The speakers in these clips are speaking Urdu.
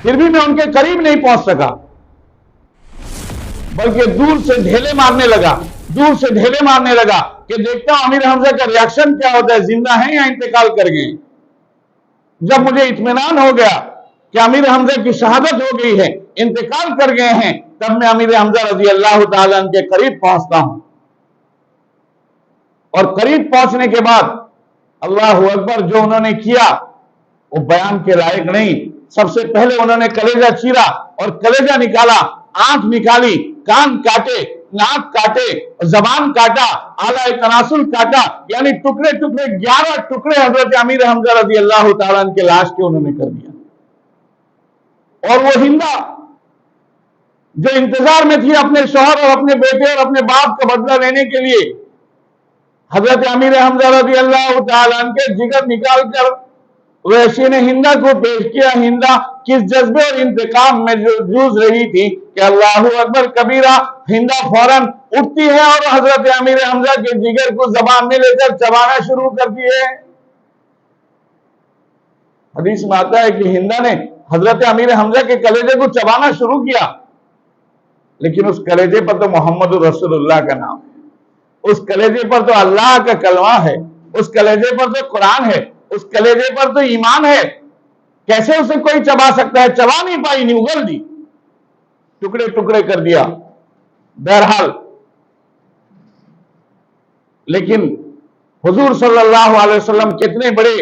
پھر بھی میں ان کے قریب نہیں پہنچ سکا، بلکہ دور سے ڈھیلے مارنے لگا، دور سے ڈھیلے مارنے لگا کہ دیکھتا ہوں امیر حمزہ کا ریاکشن کیا ہوتا ہے، زندہ ہیں یا انتقال کر گئے۔ جب مجھے اطمینان ہو گیا کہ امیر حمزہ کی شہادت ہو گئی ہے، انتقال کر گئے ہیں، تب میں امیر حمزہ رضی اللہ تعالیٰ عنہ کے قریب پہنچتا ہوں، اور قریب پہنچنے کے بعد اللہ اکبر جو انہوں نے کیا وہ بیان کے لائق نہیں۔ سب سے پہلے انہوں نے کلیجہ چیرا اور کلیجہ نکالا، آنکھ نکالی، کان کاٹے، ناک کاٹے، زبان کاٹا، اعلی تناسل کاٹا، یعنی ٹکڑے ٹکڑے 11 ٹکڑے حضرت امیر حمزہ رضی اللہ تعالیٰ عنہ کے لاش کے انہوں نے کر دیا۔ اور وہ ہندا جو انتظار میں تھی اپنے شوہر اور اپنے بیٹے اور اپنے باپ کا بدلہ لینے کے لیے، حضرت امیر حمزہ رضی اللہ تعالیٰ عنہ کے جگر نکال کر وحشی نے ہندا کو پیش کیا۔ ہندا کس جذبے اور انتقام میں جوجھ رہی تھی کہ اللہ اکبر کبیرہ، ہندا فوراً اٹھتی ہے اور حضرت امیر حمزہ کے جگر کو زبان میں لے کر چبانا شروع کرتی ہے۔ حدیث میں آتا ہے کہ ہندا نے حضرت امیر حمزہ کے کلیجے کو چبانا شروع کیا، لیکن اس کلیجے پر تو محمد رسول اللہ کا نام ہے، اس کلیجے پر تو اللہ کا کلمہ ہے، اس کلیجے پر تو قرآن ہے، اس کلیجے پر تو ایمان ہے، کیسے اسے کوئی چبا سکتا ہے؟ چبا نہیں پائی، نہیں اگل دی، ٹکڑے ٹکڑے کر دیا۔ بہرحال لیکن حضور صلی اللہ علیہ وسلم کتنے بڑے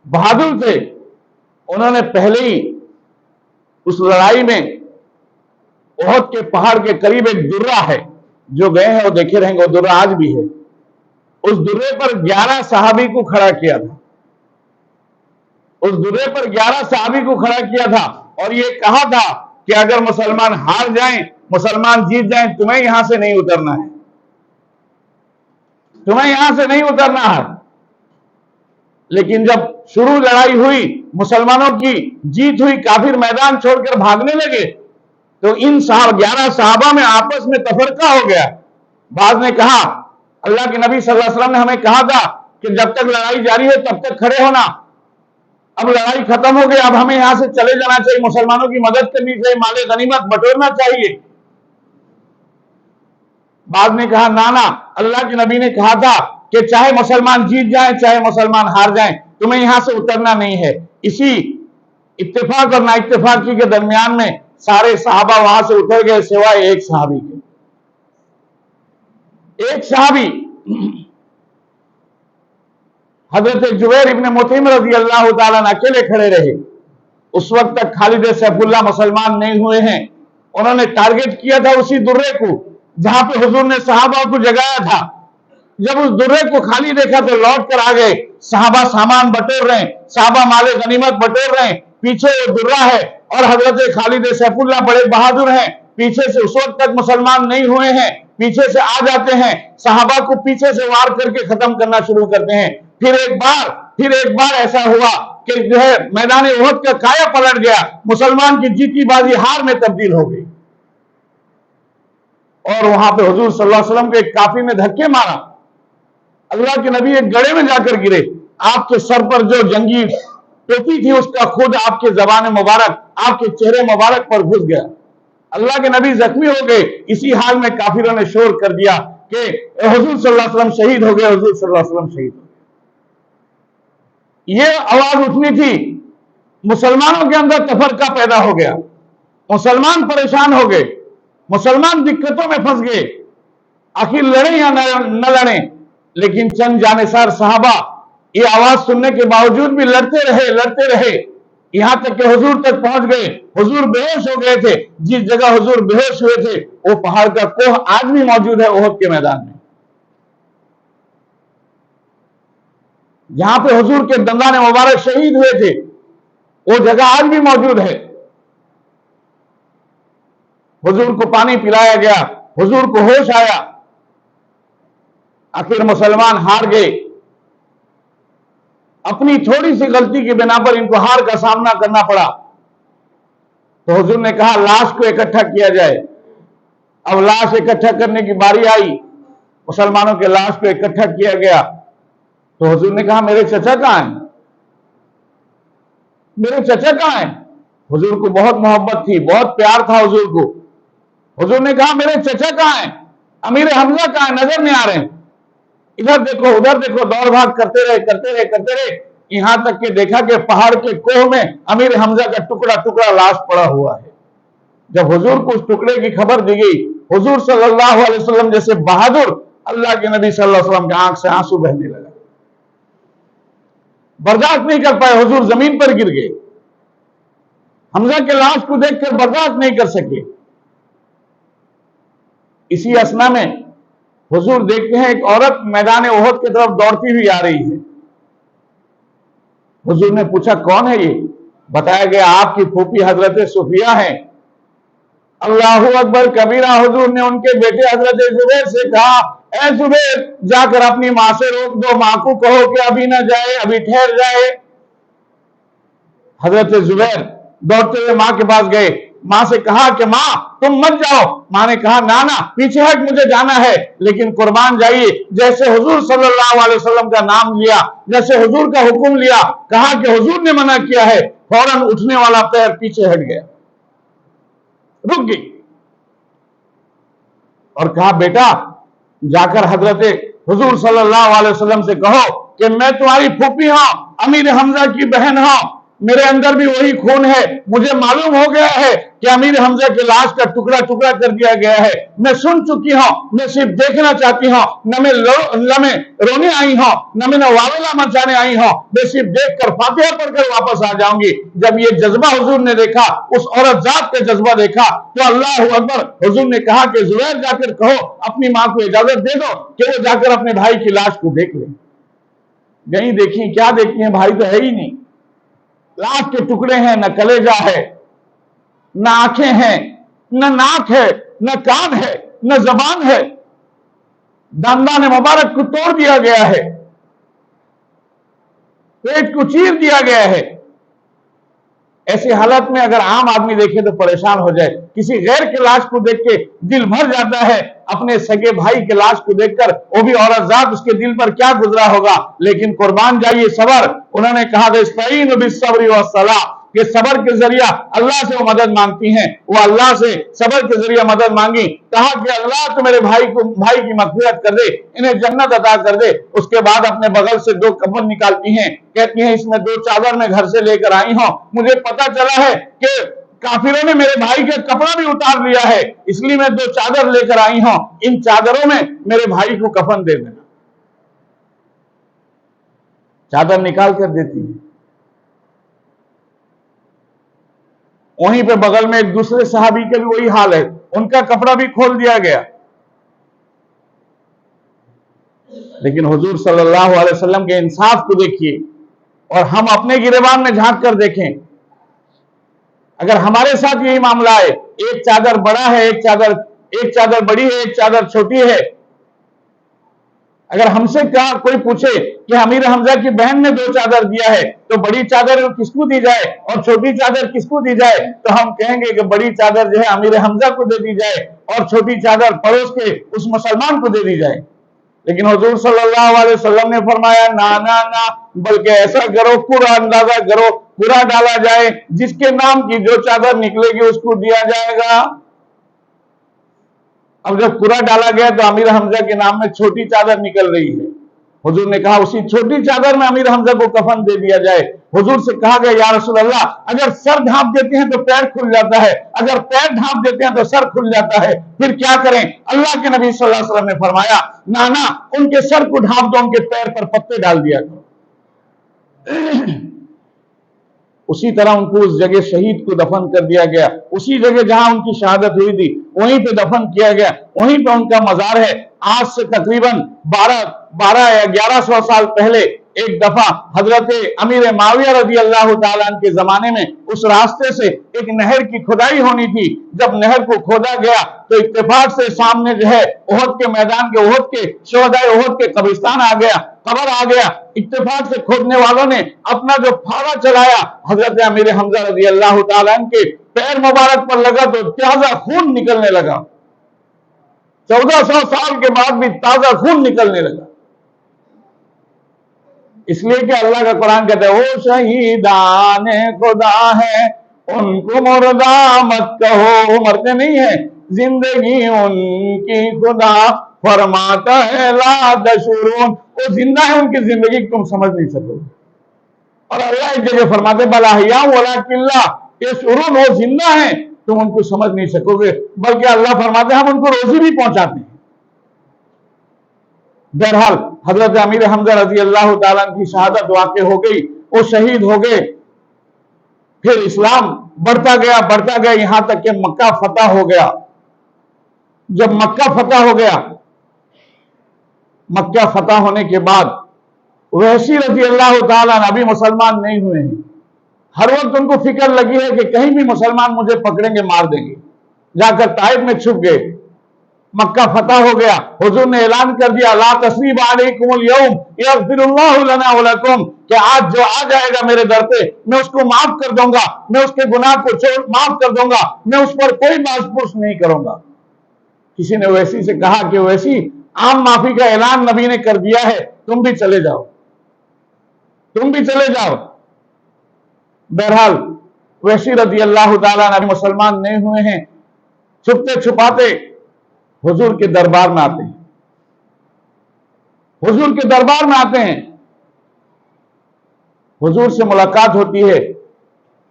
بہادر تھے، انہوں نے پہلے ہی اس لڑائی میں احد کے پہاڑ کے قریب ایک درہ ہے، جو گئے ہیں وہ دیکھے رہیں گے، وہ درہ آج بھی ہے، اس درے پر 11 صحابی کو کھڑا کیا تھا، اس درے پر 11 صحابی کو کھڑا کیا تھا، اور یہ کہا تھا کہ اگر مسلمان ہار جائیں، مسلمان جیت جائیں، تمہیں یہاں سے نہیں اترنا ہے، تمہیں یہاں سے نہیں اترنا ہے۔ لیکن جب شروع لڑائی ہوئی، مسلمانوں کی جیت ہوئی، کافر میدان چھوڑ کر بھاگنے لگے، تو ان 11 صحابہ میں آپس میں تفرقہ ہو گیا۔ بعض نے کہا اللہ کے نبی صلی اللہ علیہ وسلم نے ہمیں کہا تھا کہ جب تک لڑائی جاری ہو تب تک کھڑے ہونا، اب لڑائی ختم ہو گئی، اب ہمیں یہاں سے چلے جانا چاہیے، مسلمانوں کی مدد کرنی چاہیے، مال غنیمت بٹورنا چاہیے۔ بعض نے کہا نانا، اللہ کے نبی نے کہا تھا کہ چاہے مسلمان جیت جائیں چاہے مسلمان ہار جائیں، تمہیں یہاں سے اترنا نہیں ہے۔ اسی اتفاق اور نا اتفاقی کے درمیان میں سارے صحابہ وہاں سے اتر گئے سوائے ایک صحابی کے۔ ایک صحابی حضرت جبیر ابن مطعم رضی اللہ تعالیٰ عنہ اکیلے کھڑے رہے۔ اس وقت تک خالد سیف اللہ مسلمان نہیں ہوئے ہیں، انہوں نے ٹارگٹ کیا تھا اسی درے کو جہاں پہ حضور نے صحابہ کو جگایا تھا۔ جب اس درے کو خالی دیکھا تو لوٹ کر آ گئے، صحابہ سامان بٹور رہے ہیں، صحابہ مال غنیمت بٹور رہے ہیں، پیچھے وہ درہ ہے، اور حضرت خالد سیف اللہ بڑے بہادر ہیں، پیچھے سے اس وقت تک مسلمان نہیں ہوئے ہیں، پیچھے سے آ جاتے ہیں، صحابہ کو پیچھے سے وار کر کے ختم کرنا شروع کرتے ہیں۔ پھر ایک بار ایسا ہوا کہ جو ہے میدان احد کا کایا پلٹ گیا، مسلمان کی جیتی بازی ہار میں تبدیل ہو گئی، اور وہاں پہ حضور صلی اللہ علیہ وسلم کے ایک کافی نے دھکے مارا، اللہ کے نبی ایک گڑھے میں جا کر گرے، آپ کے سر پر جو جنگی ٹوپی تھی اس کا خود آپ کے زبان مبارک، آپ کے چہرے مبارک پر گھس گیا، اللہ کے نبی زخمی ہو گئے۔ اسی حال میں کافروں نے شور کر دیا کہ حضور صلی اللہ علیہ وسلم شہید ہو گئے، حضور صلی اللہ علیہ وسلم شہید ہو گئے۔ یہ آواز اٹھنی تھی، مسلمانوں کے اندر تفرقہ پیدا ہو گیا، مسلمان پریشان ہو گئے، مسلمان دقتوں میں پھنس گئے، آخر لڑیں یا نہ لڑیں۔ لیکن چند جانثار صحابہ یہ آواز سننے کے باوجود بھی لڑتے رہے، یہاں تک کہ حضور تک پہنچ گئے۔ حضور بے ہوش ہو گئے تھے، جس جگہ حضور بے ہوش ہوئے تھے وہ پہاڑ کا کوہ آج بھی موجود ہے احد کے میدان میں، جہاں پہ حضور کے دندان مبارک شہید ہوئے تھے، وہ جگہ آج بھی موجود ہے۔ حضور کو پانی پلایا گیا، حضور کو ہوش آیا، آخر مسلمان ہار گئے، اپنی تھوڑی سی غلطی کی بنا پر ان کو ہار کا سامنا کرنا پڑا۔ تو حضور نے کہا لاش کو اکٹھا کیا جائے۔ اب لاش اکٹھا کرنے کی باری آئی، مسلمانوں کے لاش کو اکٹھا کیا گیا، تو حضور نے کہا میرے چچا کہاں ہیں؟ میرے چچا کہاں ہیں؟ حضور کو بہت محبت تھی، بہت پیار تھا حضور کو۔ حضور نے کہا میرے چچا کہاں ہیں؟ امیر حمزہ کہاں ہیں؟ نظر نہیں آ رہے ہیں۔ ادھر دیکھو ادھر دیکھو، دوڑ بھاگ کرتے رہے، یہاں تک کہ دیکھا کہ پہاڑ کے کوہ میں امیر حمزہ کا ٹکڑا ٹکڑا لاش پڑا ہوا ہے۔ جب حضور کو اس ٹکڑے کی خبر دی گئی، حضور صلی اللہ علیہ وسلم جیسے بہادر اللہ کے نبی صلی اللہ علیہ وسلم کے آنکھ سے آنسو بہنے لگا، برداشت نہیں کر پائے، حضور زمین پر گر گئے، حمزہ کے لاش کو دیکھ کر برداشت نہیں کر سکے۔ اسی اثنا میں حضور دیکھتے ہیں ایک عورت میدان احد کی طرف دوڑتی ہوئی آ رہی ہے۔ حضور نے پوچھا کون ہے یہ؟ بتایا گیا آپ کی پھوپھی حضرت صفیہ ہیں۔ اللہ اکبر کبیرہ۔ حضور نے ان کے بیٹے حضرت زبیر سے کہا اے زبیر جا کر اپنی ماں سے روک دو، ماں کو کہو کہ ابھی نہ جائے، ابھی ٹھہر جائے۔ حضرت زبیر دوڑتے ہوئے ماں کے پاس گئے، ماں سے کہا کہ ماں تم مت جاؤ۔ ماں نے کہا نانا پیچھے ہٹ، مجھے جانا ہے، لیکن قربان جائیے۔ جیسے حضور صلی اللہ علیہ وسلم کا نام لیا، جیسے حضور کا حکم لیا، کہا کہ حضور نے منع کیا ہے، فوراً اٹھنے والا پیر پیچھے ہٹ گیا، رک گئی، اور کہا بیٹا جا کر حضرت حضور صلی اللہ علیہ وسلم سے کہو کہ میں تمہاری پھوپھی ہوں، امیر حمزہ کی بہن ہوں، میرے اندر بھی وہی خون ہے، مجھے معلوم ہو گیا ہے کہ امیر حمزہ کے لاش کا ٹکڑا ٹکڑا کر دیا گیا ہے، میں سن چکی ہوں، میں صرف دیکھنا چاہتی ہوں، نہ میں رونے آئی ہوں، نہ میں واویلا مچانے آئی ہوں، میں صرف دیکھ کر فاتحہ پڑھ کر واپس آ جاؤں گی۔ جب یہ جذبہ حضور نے دیکھا، اس عورت ذات کا جذبہ دیکھا، تو اللہ اکبر، حضور نے کہا کہ زبیر جا کر کہو اپنی ماں کو اجازت دے دو کہ وہ جا کر اپنے بھائی کی لاش کو دیکھ لیں۔ نہیں دیکھی، کیا دیکھی ہیں؟ بھائی تو ہے ہی نہیں، لاش کے ٹکڑے ہیں، نہ کلیجہ ہے، نہ آنکھیں ہیں، نہ ناک ہے، نہ کان ہے، نہ زبان ہے، دندان مبارک کو توڑ دیا گیا ہے، پیٹ کو چیر دیا گیا ہے۔ ایسی حالت میں اگر عام آدمی دیکھے تو پریشان ہو جائے، کسی غیر کے لاش کو دیکھ کے دل بھر جاتا ہے، اپنے سگے بھائی کے لاش کو دیکھ کر وہ بھی عورت ذات، اس کے دل پر کیا گزرا ہوگا۔ لیکن قربان جائیے صبر، انہوں نے کہا کہ استعینوا بالصبر والصلاۃ، کہ صبر کے ذریعہ اللہ سے وہ مدد مانگتی ہیں، وہ اللہ سے صبر کے ذریعہ مدد مانگی، کہا کہ اللہ تو میرے بھائی کی مغفرت کر دے، انہیں جنت عطا کر دے۔ اس کے بعد اپنے بغل سے 2 کفن نکالتی ہیں، کہتی ہیں اس میں 2 چادر میں گھر سے لے کر آئی ہوں، مجھے پتا چلا ہے کہ کافروں نے میرے بھائی کا کپڑا بھی اتار لیا ہے، اس لیے میں 2 چادر لے کر آئی ہوں، ان چادروں میں میرے بھائی کو کفن دے دینا۔ چادر نکال کر دیتی ہے۔ وہیں پہ بغل میں ایک دوسرے صحابی کا بھی وہی حال ہے، ان کا کپڑا بھی کھول دیا گیا۔ لیکن حضور صلی اللہ علیہ وسلم کے انصاف کو دیکھیے، اور ہم اپنے گریبان میں جھانک کر دیکھیں، اگر ہمارے ساتھ یہی معاملہ ہے، ایک چادر بڑا ہے، ایک چادر بڑی ہے، ایک چادر چھوٹی ہے، اگر ہم سے کوئی پوچھے کہ امیر حمزہ کی بہن نے 2 چادر دیا ہے تو بڑی چادر کس کو دی جائے اور چھوٹی چادر کس کو دی جائے، تو ہم کہیں گے کہ بڑی چادر جو ہے امیر حمزہ کو دے دی جائے اور چھوٹی چادر پڑوس کے اس مسلمان کو دے دی جائے۔ لیکن حضور صلی اللہ علیہ وسلم نے فرمایا نہ، بلکہ ایسا کرو، پورا اندازہ کرو، پورا ڈالا جائے، جس کے نام کی جو چادر نکلے گی اس کو دیا جائے گا۔ اب جب پورا ڈالا گیا تو امیر حمزہ کے نام میں چھوٹی چادر نکل رہی ہے، حضور نے کہا اسی چھوٹی چادر میں امیر حمزہ کو کفن دے دیا جائے۔ حضور سے کہا گیا یا رسول اللہ اگر سر ڈھانپ دیتے ہیں تو پیر کھل جاتا ہے، اگر پیر ڈھانپ دیتے ہیں تو سر کھل جاتا ہے، پھر کیا کریں؟ اللہ کے نبی صلی اللہ علیہ وسلم نے فرمایا نانا ان کے سر کو ڈھانپ دو، ان کے پیر پر پتے ڈال دیا کرو۔ اسی طرح ان کو اس جگہ شہید کو دفن کر دیا گیا، اسی جگہ جہاں ان کی شہادت ہوئی تھی وہیں پہ دفن کیا گیا، وہیں پہ ان کا مزار ہے۔ آج سے تقریباً 12 یا 1100 سال پہلے ایک دفعہ حضرت امیر معاویہ رضی اللہ تعالیٰ عنہ کے زمانے میں اس راستے سے ایک نہر کی کھدائی ہونی تھی۔ جب نہر کو کھودا گیا تو اتفاق سے سامنے جو ہے احد کے میدان کے احد کے شہدائے احد کے قبرستان آ گیا، قبر آ گیا۔ اتفاق سے کھودنے والوں نے اپنا جو پھاڑا چلایا، حضرت امیر حمزہ رضی اللہ تعالیٰ عنہ کے پیر مبارک پر لگا تو تازہ خون نکلنے لگا، 1400 سال کے بعد بھی تازہ خون نکلنے لگا۔ اس لیے کہ اللہ کا قرآن کہتا ہے وہ شہیدان خدا ہے ان کو مردہ مت کہو، وہ مرتے نہیں ہیں، زندگی ان کی خدا فرماتا ہے لا تشعرون، وہ زندہ ہے، ان کی زندگی تم سمجھ نہیں سکو گے۔ اور اللہ ایک جگہ فرماتے بل احیاء ولکن لا یشعرون، وہ زندہ ہیں تم ان کو سمجھ نہیں سکو گے، بلکہ اللہ فرماتے ہیں ہم ان کو روزی بھی پہنچاتے ہیں۔ بہرحال حضرت امیر حمزہ رضی اللہ تعالیٰ عنہ کی شہادت واقع ہو گئی، وہ شہید ہو گئے۔ پھر اسلام بڑھتا گیا یہاں تک کہ مکہ فتح ہو گیا۔ جب مکہ فتح ہو گیا، مکہ فتح ہونے کے بعد وحشی رضی اللہ تعالیٰ عنہ ابھی مسلمان نہیں ہوئے ہیں، ہر وقت ان کو فکر لگی ہے کہ کہیں بھی مسلمان مجھے پکڑیں گے مار دیں گے، جا کر طائف میں چھپ گئے۔ مکہ فتح ہو گیا، حضور نے اعلان کر دیا لا تثریب علیکم اليوم یغفر اللہ لنا ولکم، کہ آج جو آ جائے گا میرے در پہ میں اس کو معاف کر دوں گا، میں اس کے گناہ کو معاف کر دوں گا، میں اس پر کوئی باز پرس نہیں کروں گا۔ کسی نے ویسی سے کہا کہ ویسی عام معافی کا اعلان نبی نے کر دیا ہے، تم بھی چلے جاؤ، تم بھی چلے جاؤ۔ بہرحال وحشی رضی اللہ تعالیٰ عنہ مسلمان نہیں ہوئے ہیں، چھپتے چھپاتے حضور کے دربار میں آتے ہیں، حضور کے دربار میں آتے ہیں، حضور سے ملاقات ہوتی ہے۔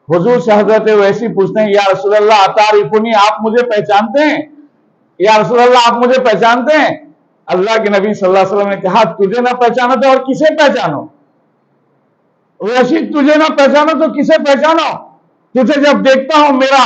حضور سے حضرت وحشی پوچھتے ہیں یا رسول اللہ اتعرفنی، آپ مجھے پہچانتے ہیں؟ یا رسول اللہ آپ مجھے پہچانتے ہیں؟ اللہ کے نبی صلی اللہ علیہ وسلم نے کہا تجھے نہ پہچانا تو اور کسے پہچانو؟ وحشی تجھے نہ پہچانو تو کسے پہچانو؟ تجھے جب دیکھتا ہوں میرا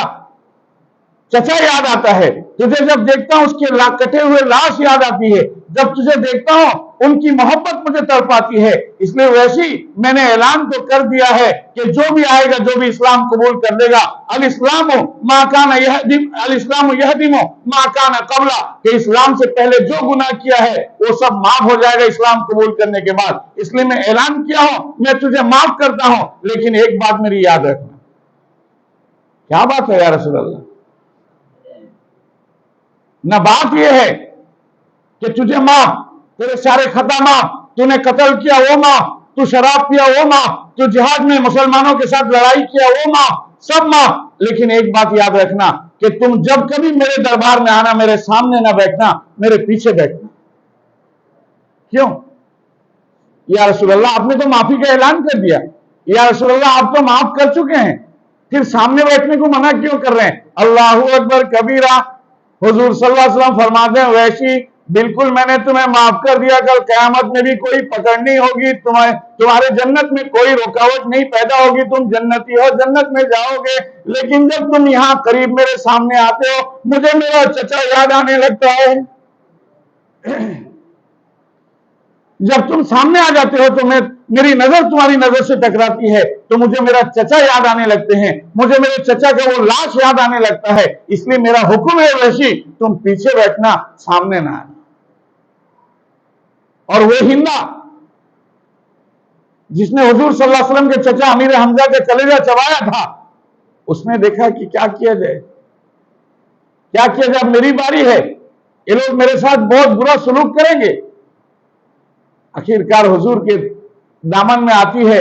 چچا یاد آتا ہے، تجھے جب دیکھتا ہوں اس کے کٹے ہوئے لاش یاد آتی ہے، جب تجھے دیکھتا ہوں ان کی محبت مجھے تڑپاتی ہے، اس لیے ویسی میں نے اعلان تو کر دیا ہے کہ جو بھی آئے گا، جو بھی اسلام قبول کر لے گا، الاسلام ما کان یہدم ما کان قبل، کہ اسلام سے پہلے جو گناہ کیا ہے وہ سب معاف ہو جائے گا اسلام قبول کرنے کے بعد۔ اس لیے میں اعلان کیا ہوں میں تجھے معاف کرتا ہوں، لیکن ایک بات میری یاد رکھنا۔ کیا بات ہے یا رسول اللہ؟ نہ بات یہ ہے کہ تجھے معاف، تیرے سارے خطا معاف، تو نے قتل کیا وہ معاف، تو شراب پیا وہ معاف، تو جہاد میں مسلمانوں کے ساتھ لڑائی کیا وہ معاف، سب معاف، لیکن ایک بات یاد رکھنا کہ تم جب کبھی میرے دربار میں آنا میرے سامنے نہ بیٹھنا، میرے پیچھے بیٹھنا۔ کیوں؟ یا رسول اللہ آپ نے تو معافی کا اعلان کر دیا، یا رسول اللہ آپ تو معاف کر چکے ہیں، پھر سامنے بیٹھنے کو منع کیوں کر رہے ہیں؟ اللہ اکبر کبیرہ۔ حضور صلی اللہ علیہ وسلم فرماتے ہیں وحشی بالکل میں نے تمہیں معاف کر دیا، کل قیامت میں بھی کوئی پکڑ نہیں ہوگی، تمہارے جنت میں کوئی رکاوٹ نہیں پیدا ہوگی، تم جنتی ہو، جنت میں جاؤ گے، لیکن جب تم یہاں قریب میرے سامنے آتے ہو مجھے میرا چچا یاد آنے لگتا ہے۔ جب تم سامنے آ جاتے ہو تو میری نظر تمہاری نظر سے ٹکراتی ہے تو مجھے میرا چچا یاد آنے لگتے ہیں، مجھے میرے چچا کا وہ لاش یاد آنے لگتا ہے، اس لیے میرا حکم ہے وحشی تم پیچھے بیٹھنا، سامنے نہ آنا۔ اور وہ ہندا جس نے حضور صلی اللہ علیہ وسلم کے چچا امیر حمزہ کے کلیجہ چبایا تھا، اس نے دیکھا کہ کیا کیا جائے، کیا کیا جائے، اب میری باری ہے، یہ لوگ میرے ساتھ بہت برا سلوک کریں گے۔ آخرکار حضور کے دامن میں آتی ہے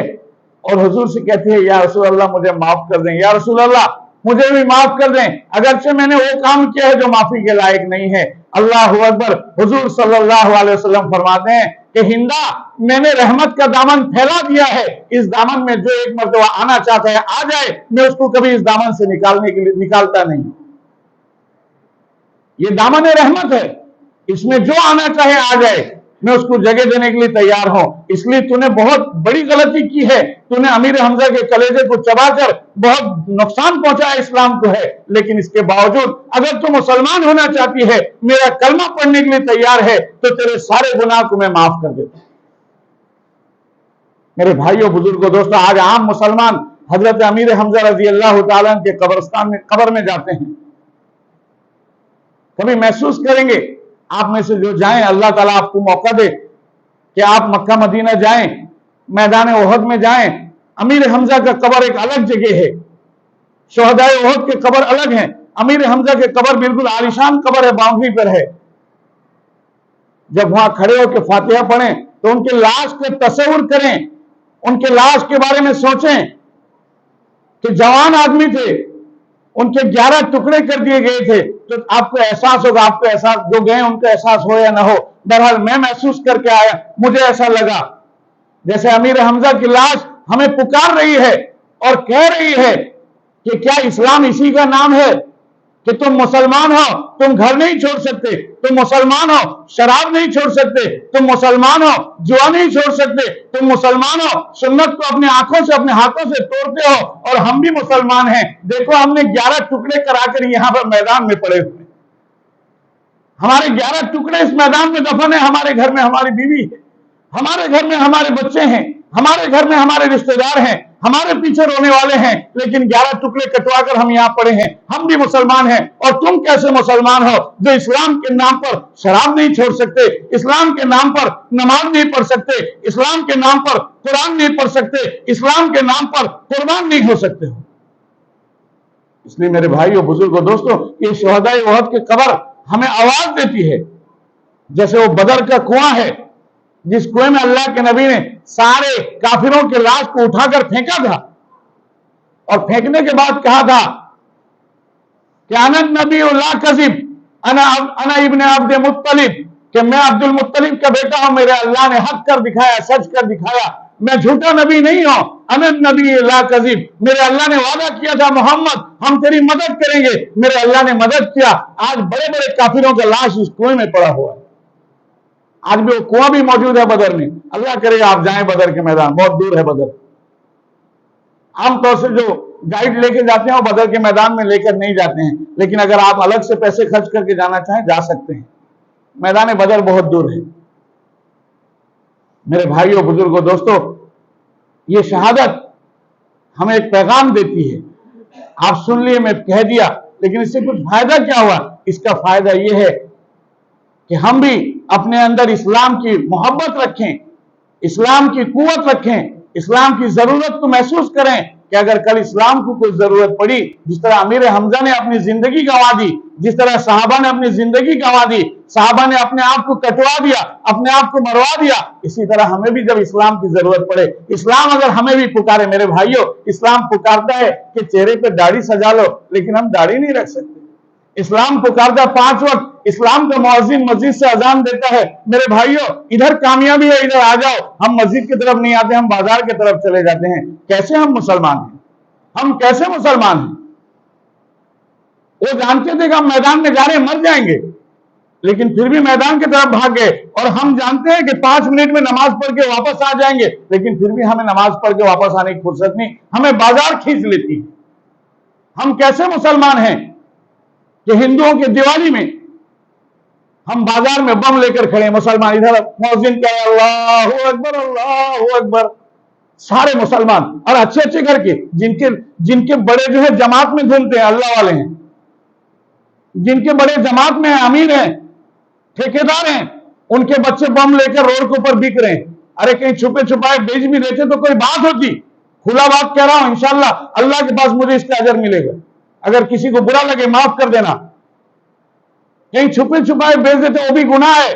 اور حضور سے کہتی ہے یا رسول اللہ مجھے معاف کر دیں، یا رسول اللہ مجھے بھی معاف کر دیں، اگرچہ میں نے وہ کام کیا ہے جو معافی کے لائق نہیں ہے۔ اللہ اکبر۔ حضور صلی اللہ علیہ وسلم فرماتے ہیں کہ ہندا میں نے رحمت کا دامن پھیلا دیا ہے، اس دامن میں جو ایک مرتبہ آنا چاہتا ہے آ جائے، میں اس کو کبھی اس دامن سے نکالنے کے لیے نکالتا نہیں۔ یہ دامن رحمت ہے، اس میں جو آنا چاہے آ جائے، میں اس کو جگہ دینے کے لیے تیار ہوں۔ اس لیے تو نے بہت بڑی غلطی کی ہے، تو نے امیر حمزہ کے کلیجے کو چبا کر بہت نقصان پہنچایا اسلام کو ہے، لیکن اس کے باوجود اگر تو مسلمان ہونا چاہتی ہے، میرا کلمہ پڑھنے کے لیے تیار ہے، تو تیرے سارے گناہ کو میں معاف کر دیتا ہوں۔ میرے بھائیوں بزرگوں دوستوں، آج عام مسلمان حضرت امیر حمزہ رضی اللہ تعالیٰ کے قبرستان میں قبر میں جاتے ہیں، کبھی محسوس کریں گے آپ میں سے جو جائیں، اللہ تعالیٰ آپ کو موقع دے کہ آپ مکہ مدینہ جائیں، میدان احد میں جائیں، امیر حمزہ کا قبر ایک الگ جگہ ہے، شہدائے احد کے قبر الگ ہیں، امیر حمزہ کے قبر بالکل عالیشان قبر ہے، باؤنڈری پر ہے۔ جب وہاں کھڑے ہو کے فاتحہ پڑھیں تو ان کے لاش کو تصور کریں ان کے لاش کے بارے میں سوچیں کہ جوان آدمی تھے، ان کے 11 ٹکڑے کر دیے گئے تھے، تو آپ کو احساس ہوگا، آپ کو احساس، جو گئے ان کا احساس ہو یا نہ ہو، بہرحال میں محسوس کر کے آیا، مجھے ایسا لگا جیسے امیر حمزہ کی لاش ہمیں پکار رہی ہے اور کہہ رہی ہے کہ کیا اسلام اسی کا نام ہے کہ تم مسلمان ہو، تم گھر نہیں چھوڑ سکتے، تم مسلمان ہو شراب نہیں چھوڑ سکتے، تم مسلمان ہو جوا نہیں چھوڑ سکتے، تم مسلمان ہو سنت کو اپنے آنکھوں سے اپنے ہاتھوں سے توڑتے ہو، اور ہم بھی مسلمان ہیں، دیکھو ہم نے 11 ٹکڑے کرا کر یہاں پر میدان میں پڑے ہوئے، ہمارے 11 ٹکڑے اس میدان میں دفن ہیں، ہمارے گھر میں ہماری بیوی ہے، ہمارے گھر میں ہمارے بچے ہیں، ہمارے گھر میں ہمارے رشتہ دار ہیں، ہمارے پیچھے رونے والے ہیں، لیکن 11 ٹکڑے کٹوا کر ہم یہاں پڑے ہیں، ہم بھی مسلمان ہیں، اور تم کیسے مسلمان ہو جو اسلام کے نام پر شراب نہیں چھوڑ سکتے، اسلام کے نام پر نماز نہیں پڑھ سکتے، اسلام کے نام پر قرآن نہیں پڑھ سکتے، اسلام کے نام پر قربان نہیں ہو سکتے ہو۔ اس لیے میرے بھائیوں بزرگوں دوستوں، یہ شہداء احد کی قبر ہمیں آواز دیتی ہے، جیسے وہ بدر کا کنواں ہے جس کنویں میں اللہ کے نبی نے سارے کافروں کے لاش کو اٹھا کر پھینکا تھا، اور پھینکنے کے بعد کہا تھا کہ انا النبی لا کذب، انا ابن عبد مطلب، کہ میں عبد المطلب کا بیٹا ہوں، میرے اللہ نے حق کر دکھایا، سچ کر دکھایا، میں جھوٹا نبی نہیں ہوں، انا النبی لا کذب، میرے اللہ نے وعدہ کیا تھا محمد ہم تیری مدد کریں گے، میرے اللہ نے مدد کیا، آج بڑے بڑے کافروں کا لاش اس کنویں میں پڑا ہوا ہے، آج بھی وہ کنواں بھی موجود ہے بدر میں، اللہ کرے گا آپ جائیں بدر کے میدان، بہت دور ہے بدر، عام طور سے جو گائیڈ لے کے جاتے ہیں وہ بدر کے میدان میں لے کر نہیں جاتے ہیں، لیکن اگر آپ الگ سے پیسے خرچ کر کے جانا چاہیں جا سکتے ہیں، میدان بدر بہت دور ہے۔ میرے بھائیوں بزرگوں دوستوں، یہ شہادت ہمیں ایک پیغام دیتی ہے، آپ سن لیے، میں کہہ دیا، لیکن اس سے کچھ فائدہ کیا ہوا؟ اس کا فائدہ یہ ہے کہ ہم بھی اپنے اندر اسلام کی محبت رکھیں، اسلام کی قوت رکھیں، اسلام کی ضرورت کو محسوس کریں کہ اگر کل اسلام کو کوئی ضرورت پڑی، جس طرح امیر حمزہ نے اپنی زندگی گنوا دی، جس طرح صحابہ نے اپنی زندگی گنوا دی، صحابہ نے اپنے آپ کو کٹوا دیا، اپنے آپ کو مروا دیا، اسی طرح ہمیں بھی جب اسلام کی ضرورت پڑے، اسلام اگر ہمیں بھی پکارے، میرے بھائیوں، اسلام پکارتا ہے کہ چہرے پہ داڑھی سجا لو، لیکن ہم داڑھی نہیں رکھ سکتے۔ اسلام پکارتا 5 وقت، اسلام کا مؤذن مسجد سے اذان دیتا ہے، میرے بھائیوں ادھر کامیابی ہے، ادھر آ جاؤ، ہم مسجد کی طرف نہیں آتے، ہم بازار کی طرف چلے جاتے ہیں، کیسے ہم مسلمان ہیں؟ ہم کیسے مسلمان ہیں؟ وہ جانتے تھے کہ ہم میدان میں جا رہے ہیں، مر جائیں گے، لیکن پھر بھی میدان کی طرف بھاگ گئے، اور ہم جانتے ہیں کہ 5 منٹ میں نماز پڑھ کے واپس آ جائیں گے، لیکن پھر بھی ہمیں نماز پڑھ کے واپس آنے کی فرصت نہیں، ہمیں بازار کھینچ لیتی ہے۔ ہم کیسے مسلمان ہیں کہ ہندوؤں کے دیوالی میں ہم بازار میں بم لے کر کھڑے ہیں، مسلمان ادھر مؤذن کہے اللہ اکبر اللہ اکبر، سارے مسلمان، اور اچھے اچھے گھر کے جن کے بڑے جو ہے جماعت میں گھومتے ہیں، اللہ والے ہیں، جن کے بڑے جماعت میں ہیں، امیر ہیں، ٹھیکیدار ہیں، ان کے بچے بم لے کر روڈ کے اوپر بک رہے ہیں، ارے کہیں چھپے چھپائے بیچ بھی دیتے تو کوئی بات ہوتی، کھلا بات کہہ رہا ہوں، انشاءاللہ اللہ کے پاس مجھے اس کا اجر ملے گا، اگر کسی کو برا لگے معاف کر دینا، کہیں چھپے چھپائے بیچ دیتے وہ بھی گناہ ہے،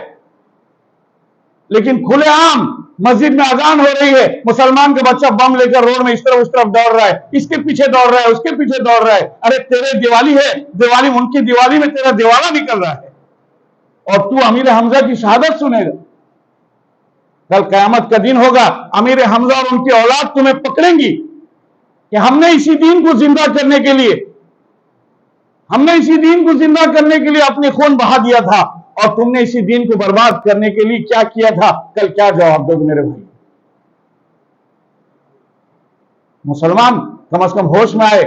لیکن کھلے عام مسجد میں اذان ہو رہی ہے، مسلمان کا بچہ بم لے کر روڈ میں اس طرف دوڑ رہا ہے، اس کے پیچھے دوڑ رہا ہے، اس کے پیچھے دوڑ رہا ہے، ارے تیرے دیوالی ہے، دیوالی ان کی دیوالی میں تیرا دیوالا نکل رہا ہے، اور تو امیر حمزہ کی شہادت سنے گا، کل قیامت کا دن ہوگا، امیر حمزہ اور ان کی اولاد تمہیں پکڑیں گی کہ ہم نے اسی دین کو زندہ کرنے کے لیے اپنے خون بہا دیا تھا، اور تم نے اسی دین کو برباد کرنے کے لیے کیا کیا تھا، کل کیا جواب دو گے میرے بھائی؟ مسلمان کم از کم ہوش میں آئے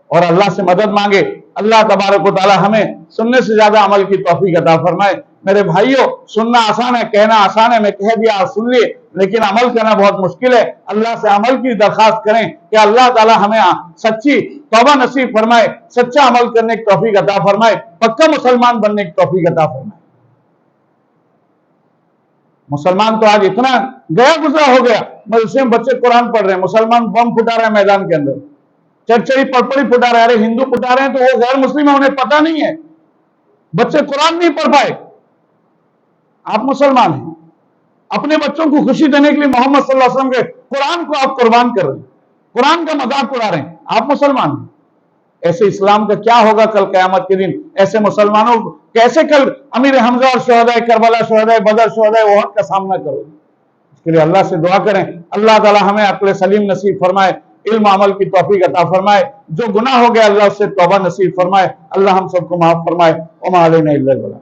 اور اللہ سے مدد مانگے، اللہ تبارک و تعالی ہمیں سننے سے زیادہ عمل کی توفیق عطا فرمائے۔ میرے بھائیوں، سننا آسان ہے، کہنا آسان ہے، میں کہہ دیا آپ سن لیے، لیکن عمل کرنا بہت مشکل ہے۔ اللہ سے عمل کی درخواست کریں کہ اللہ تعالی ہمیں سچی توبہ نصیب فرمائے، سچا عمل کرنے کی توفیق عطا فرمائے، پکا مسلمان بننے کی توفیق عطا فرمائے۔ مسلمان تو آج اتنا گیا گزرا ہو گیا، مدرسے میں بچے قرآن پڑھ رہے ہیں، مسلمان بم پھٹا رہے ہیں میدان کے اندر، چرچری پڑپڑی پھٹا رہے ہیں، ارے ہندو پھٹا رہے ہیں تو وہ غیر مسلم ہیں، انہیں پتہ نہیں ہے، بچے قرآن نہیں پڑھ پائے، آپ مسلمان ہیں، اپنے بچوں کو خوشی دینے کے لیے محمد صلی اللہ علیہ وسلم کے قرآن کو آپ قربان کر رہے ہیں، قرآن کا مذاق اڑا رہے ہیں، آپ مسلمان ہیں۔ ایسے اسلام کا کیا ہوگا کل قیامت کے دن؟ ایسے مسلمانوں کو کیسے کل امیر حمزہ اور شہدائے کربلا، شہدائے بدر، شہدائے احد کا سامنا کرو گے؟ اس کے لیے اللہ سے دعا کریں، اللہ تعالی ہمیں عقل سلیم نصیب فرمائے، علم عمل کی توفیق عطا فرمائے، جو گناہ ہو گیا اللہ اس سے توبہ نصیب فرمائے، اللہ ہم سب کو معاف فرمائے، وما علینا الا البلاغ۔